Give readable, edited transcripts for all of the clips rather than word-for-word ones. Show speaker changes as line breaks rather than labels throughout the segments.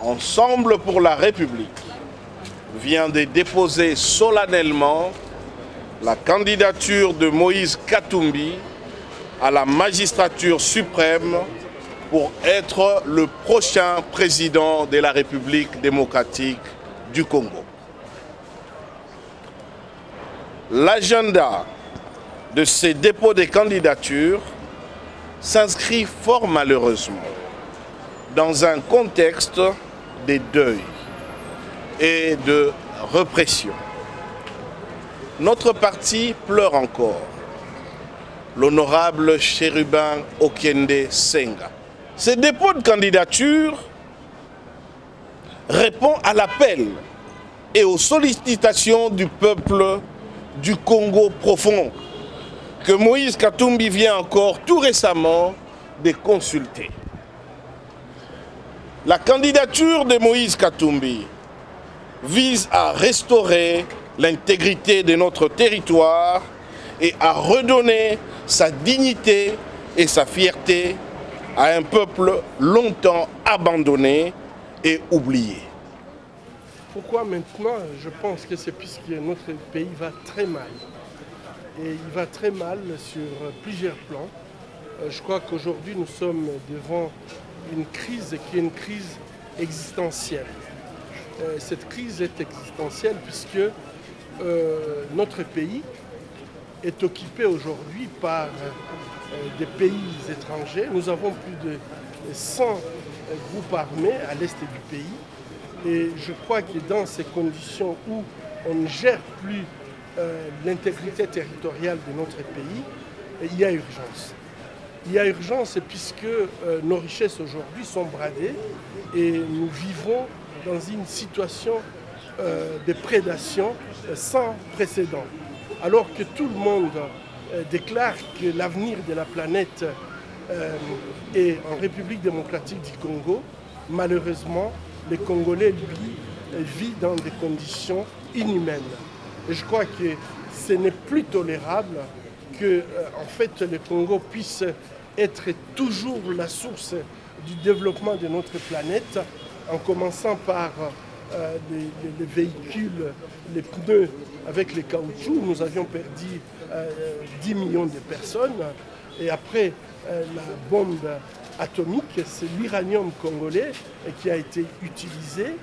Ensemble pour la République vient de déposer solennellement la candidature de Moïse Katumbi à la magistrature suprême pour être le prochain président de la République démocratique du Congo. L'agenda de ces dépôts de candidatures s'inscrit fort malheureusement dans un contexte de deuil et de répression. Notre parti pleure encore l'honorable Chérubin Okiende Senga. Ce dépôt de candidature répond à l'appel et aux sollicitations du peuple du Congo profond que Moïse Katumbi vient encore tout récemment de consulter. La candidature de Moïse Katumbi vise à restaurer l'intégrité de notre territoire et à redonner sa dignité et sa fierté à un peuple longtemps abandonné et oublié.
Pourquoi maintenant? Je pense que c'est puisque notre pays va très mal. Et il va très mal sur plusieurs plans. Je crois qu'aujourd'hui nous sommes devant une crise qui est une crise existentielle. Cette crise est existentielle puisque notre pays est occupé aujourd'hui par des pays étrangers. Nous avons plus de 100 groupes armés à l'est du pays. Et je crois que dans ces conditions où on ne gère plus l'intégrité territoriale de notre pays, il y a urgence. Il y a urgence puisque nos richesses aujourd'hui sont bradées et nous vivons dans une situation de prédation sans précédent. Alors que tout le monde déclare que l'avenir de la planète est en République démocratique du Congo, malheureusement, les Congolais, lui, vivent dans des conditions inhumaines. Et je crois que ce n'est plus tolérable que, en fait, le Congo puisse être toujours la source du développement de notre planète, en commençant par les véhicules, les pneus avec les caoutchoucs. Nous avions perdu 10 millions de personnes. Et après, la bombe atomique, c'est l'uranium congolais qui a été utilisé.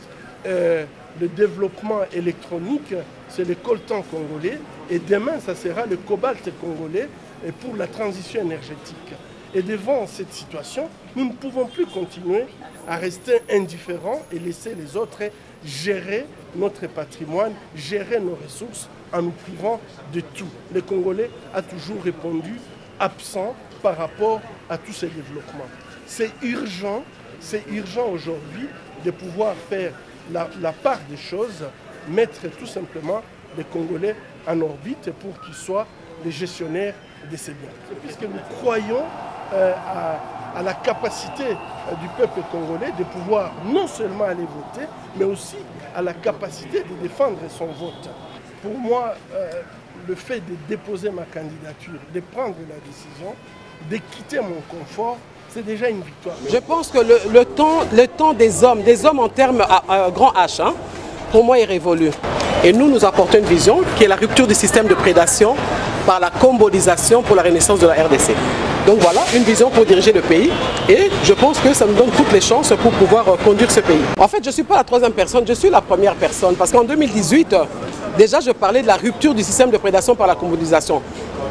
Le développement électronique, c'est le coltan congolais. Et demain, ça sera le cobalt congolais pour la transition énergétique. Et devant cette situation, nous ne pouvons plus continuer à rester indifférents et laisser les autres gérer notre patrimoine, gérer nos ressources en nous privant de tout. Le Congolais a toujours répondu absent par rapport à tous ces développements. C'est urgent aujourd'hui de pouvoir faire la part des choses, mettre tout simplement les Congolais en orbite pour qu'ils soient les gestionnaires de ces biens. Puisque nous croyons à la capacité du peuple congolais de pouvoir non seulement aller voter, mais aussi à la capacité de défendre son vote. Pour moi, le fait de déposer ma candidature, de prendre la décision, de quitter mon confort, c'est déjà une victoire.
Je pense que le temps des hommes en termes grand H, hein, pour moi est révolu. Et nous apportons une vision qui est la rupture du système de prédation par la combolisation pour la renaissance de la RDC. Donc voilà, une vision pour diriger le pays et je pense que ça nous donne toutes les chances pour pouvoir conduire ce pays. En fait, je ne suis pas la troisième personne, je suis la première personne parce qu'en 2018, déjà je parlais de la rupture du système de prédation par la combolisation.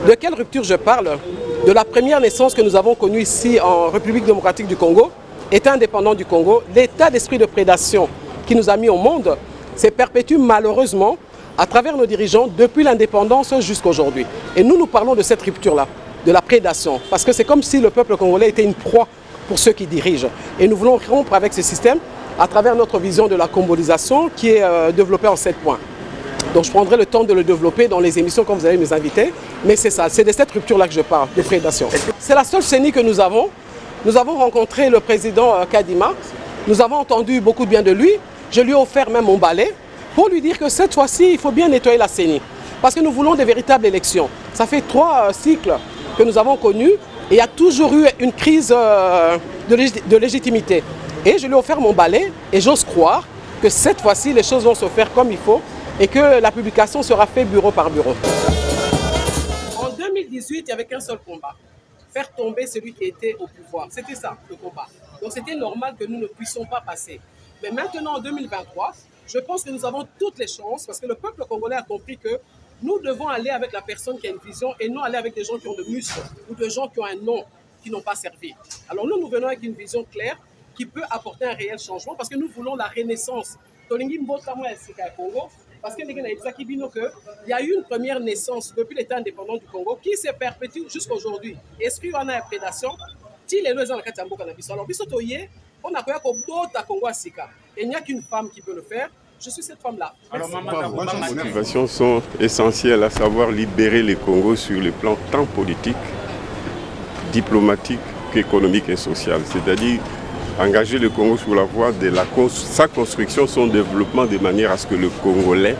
De quelle rupture je parle? De la première naissance que nous avons connue ici en République démocratique du Congo, État indépendant du Congo. L'état d'esprit de prédation qui nous a mis au monde s'est perpétué malheureusement à travers nos dirigeants depuis l'indépendance jusqu'à aujourd'hui. Et nous parlons de cette rupture-là, de la prédation, parce que c'est comme si le peuple congolais était une proie pour ceux qui dirigent. Et nous voulons rompre avec ce système à travers notre vision de la combolisation qui est développée en 7 points. Donc je prendrai le temps de le développer dans les émissions quand vous allez nous inviter. Mais c'est ça, c'est de cette rupture-là que je parle, de prédation. C'est la seule CENI que nous avons. Nous avons rencontré le président Kadima. Nous avons entendu beaucoup de bien de lui. Je lui ai offert même mon balai pour lui dire que cette fois-ci, il faut bien nettoyer la CENI. Parce que nous voulons des véritables élections. Ça fait 3 cycles que nous avons connus et il y a toujours eu une crise de légitimité. Et je lui ai offert mon balai et j'ose croire que cette fois-ci, les choses vont se faire comme il faut et que la publication sera faite bureau par bureau. En 2018, il n'y avait qu'un seul combat. Faire tomber celui qui était au pouvoir. C'était ça, le combat. Donc c'était normal que nous ne puissions pas passer. Mais maintenant, en 2023, je pense que nous avons toutes les chances parce que le peuple congolais a compris que nous devons aller avec la personne qui a une vision et non aller avec des gens qui ont de muscles ou des gens qui ont un nom, qui n'ont pas servi. Alors nous venons avec une vision claire qui peut apporter un réel changement parce que nous voulons la renaissance. Parce qu'il y a eu une première naissance depuis l'État indépendant du Congo qui s'est perpétue jusqu'à aujourd'hui. Esprit on a une prédation, il y a il n'y a qu'une femme qui peut le faire. Je suis cette femme-là.
Les motivations sont essentielles, à savoir libérer le Congo sur le plan tant politique, diplomatique qu'économique et social. C'est-à-dire engager le Congo sur la voie de sa construction, son développement, de manière à ce que le Congolais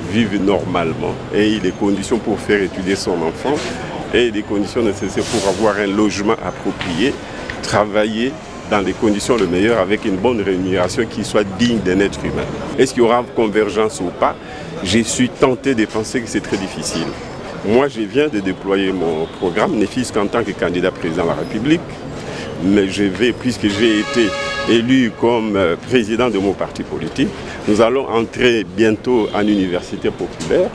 vive normalement et ait les conditions pour faire étudier son enfant et des conditions nécessaires pour avoir un logement approprié, travailler dans les conditions les meilleures avec une bonne rémunération qui soit digne d'un être humain. Est-ce qu'il y aura convergence ou pas? Je suis tenté de penser que c'est très difficile. Moi, je viens de déployer mon programme, ne fût-ce qu'en tant que candidat président de la République, mais je vais, puisque j'ai été élu comme président de mon parti politique, nous allons entrer bientôt en université populaire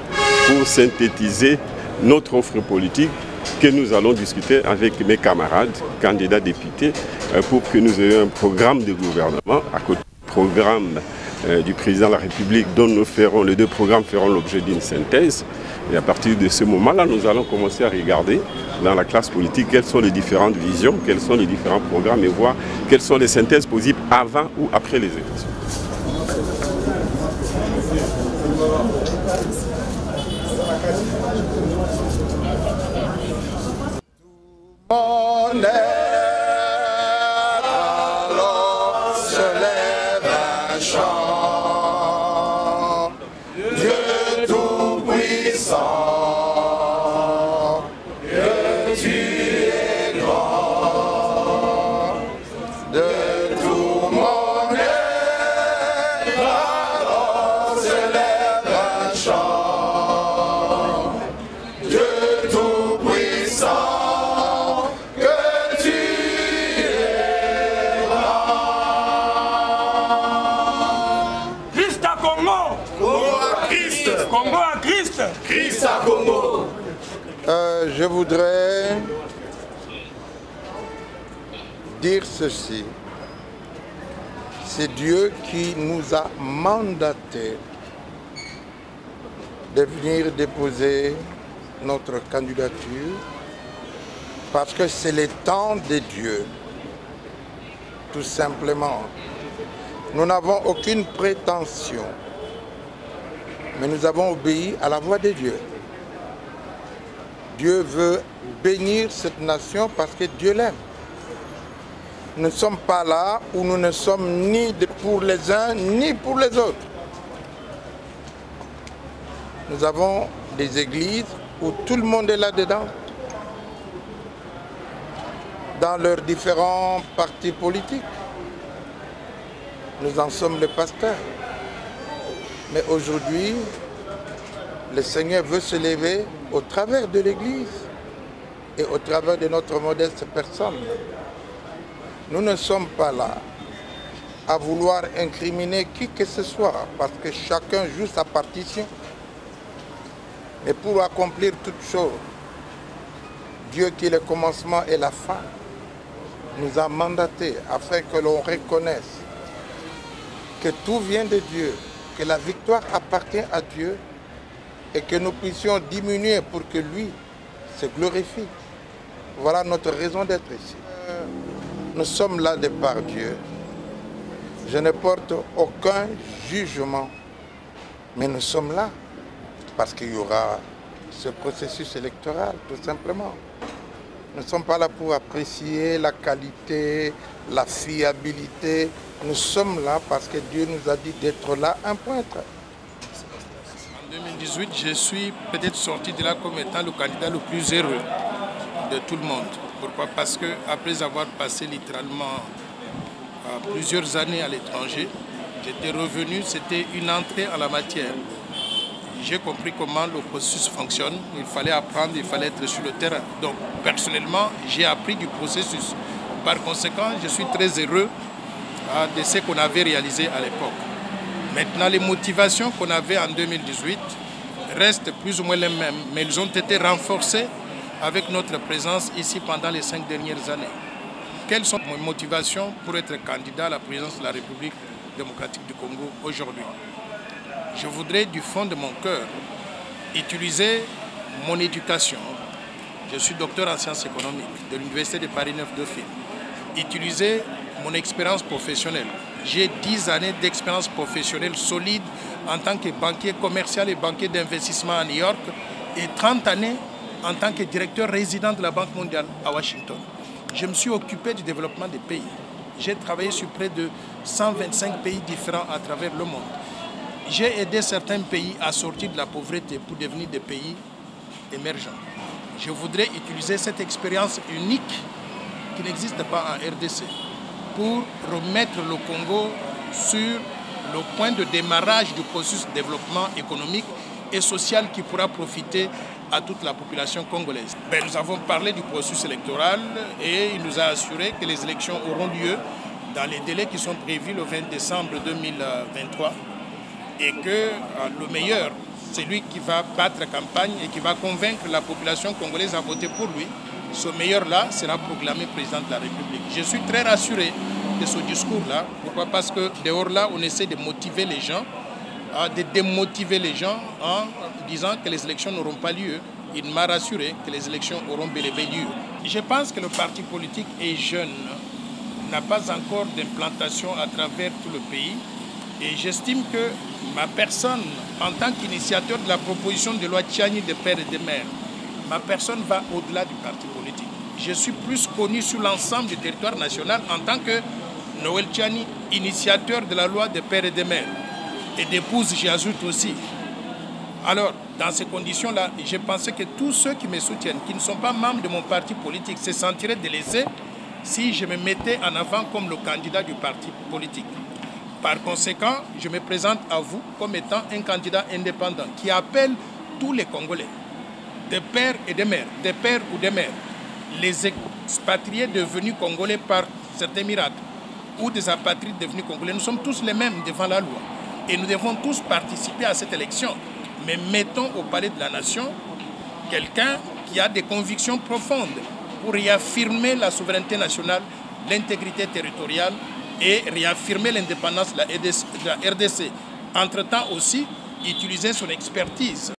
pour synthétiser notre offre politique que nous allons discuter avec mes camarades, candidats députés, pour que nous ayons un programme de gouvernement à côté du programme du président de la République dont les deux programmes feront l'objet d'une synthèse. Et à partir de ce moment-là, nous allons commencer à regarder dans la classe politique quelles sont les différentes visions, quels sont les différents programmes et voir quelles sont les synthèses possibles avant ou après les élections.
Je voudrais dire ceci. C'est Dieu qui nous a mandatés de venir déposer notre candidature parce que c'est le temps de Dieu, tout simplement. Nous n'avons aucune prétention, mais nous avons obéi à la voix de Dieu. Dieu veut bénir cette nation parce que Dieu l'aime. Nous ne sommes pas là où nous ne sommes ni pour les uns ni pour les autres. Nous avons des églises où tout le monde est là-dedans, dans leurs différents partis politiques. Nous en sommes les pasteurs. Mais aujourd'hui, le Seigneur veut se lever au travers de l'Église et au travers de notre modeste personne. Nous ne sommes pas là à vouloir incriminer qui que ce soit parce que chacun joue sa partition. Mais pour accomplir toutes choses, Dieu qui est le commencement et la fin nous a mandatés afin que l'on reconnaisse que tout vient de Dieu, que la victoire appartient à Dieu et que nous puissions diminuer pour que lui se glorifie. Voilà notre raison d'être ici. Nous sommes là de par Dieu. Je ne porte aucun jugement, mais nous sommes là parce qu'il y aura ce processus électoral, tout simplement. Nous ne sommes pas là pour apprécier la qualité, la fiabilité. Nous sommes là parce que Dieu nous a dit d'être là un pointre.
En 2018, je suis peut-être sorti de là comme étant le candidat le plus heureux de tout le monde. Pourquoi? Parce que après avoir passé littéralement plusieurs années à l'étranger. J'étais revenu, c'était une entrée en la matière. J'ai compris comment le processus fonctionne. Il fallait apprendre, il fallait être sur le terrain. Donc, personnellement, j'ai appris du processus. Par conséquent, je suis très heureux de ce qu'on avait réalisé à l'époque. Maintenant, les motivations qu'on avait en 2018 restent plus ou moins les mêmes, mais elles ont été renforcées avec notre présence ici pendant les 5 dernières années. Quelles sont mes motivations pour être candidat à la présidence de la République démocratique du Congo aujourd'hui? Je voudrais du fond de mon cœur utiliser mon éducation. Je suis docteur en sciences économiques de l'Université de Paris 9 Dauphine. Utiliser mon expérience professionnelle. J'ai 10 années d'expérience professionnelle solide en tant que banquier commercial et banquier d'investissement à New York et 30 années en tant que directeur résident de la Banque mondiale à Washington. Je me suis occupé du développement des pays. J'ai travaillé sur près de 125 pays différents à travers le monde. J'ai aidé certains pays à sortir de la pauvreté pour devenir des pays émergents. Je voudrais utiliser cette expérience unique qui n'existe pas en RDC pour remettre le Congo sur le point de démarrage du processus de développement économique et social qui pourra profiter à toute la population congolaise. Nous avons parlé du processus électoral et il nous a assuré que les élections auront lieu dans les délais qui sont prévus le 20 décembre 2023 et que le meilleur, c'est lui qui va battre campagne et qui va convaincre la population congolaise à voter pour lui. Ce meilleur-là sera proclamé président de la République. Je suis très rassuré de ce discours-là. Pourquoi? Parce que dehors là, on essaie de motiver les gens, de démotiver les gens en disant que les élections n'auront pas lieu. Il m'a rassuré que les élections auront bel et bien lieu. Je pense que le parti politique est jeune, n'a pas encore d'implantation à travers tout le pays. Et j'estime que ma personne, en tant qu'initiateur de la proposition de loi Tchiani des pères et des mères, ma personne va au-delà du parti politique. Je suis plus connu sur l'ensemble du territoire national en tant que Noël Tchiani, initiateur de la loi des pères et des mères. Et d'épouse, j'ajoute aussi. Alors, dans ces conditions-là, j'ai pensé que tous ceux qui me soutiennent, qui ne sont pas membres de mon parti politique, se sentiraient délaissés si je me mettais en avant comme le candidat du parti politique. Par conséquent, je me présente à vous comme étant un candidat indépendant qui appelle tous les Congolais, des pères et des mères, des pères ou des mères, les expatriés devenus Congolais par certains miracles ou des apatrides devenus Congolais. Nous sommes tous les mêmes devant la loi et nous devons tous participer à cette élection. Mais mettons au palais de la nation quelqu'un qui a des convictions profondes pour réaffirmer la souveraineté nationale, l'intégrité territoriale et réaffirmer l'indépendance de la RDC. Entre-temps aussi, utiliser son expertise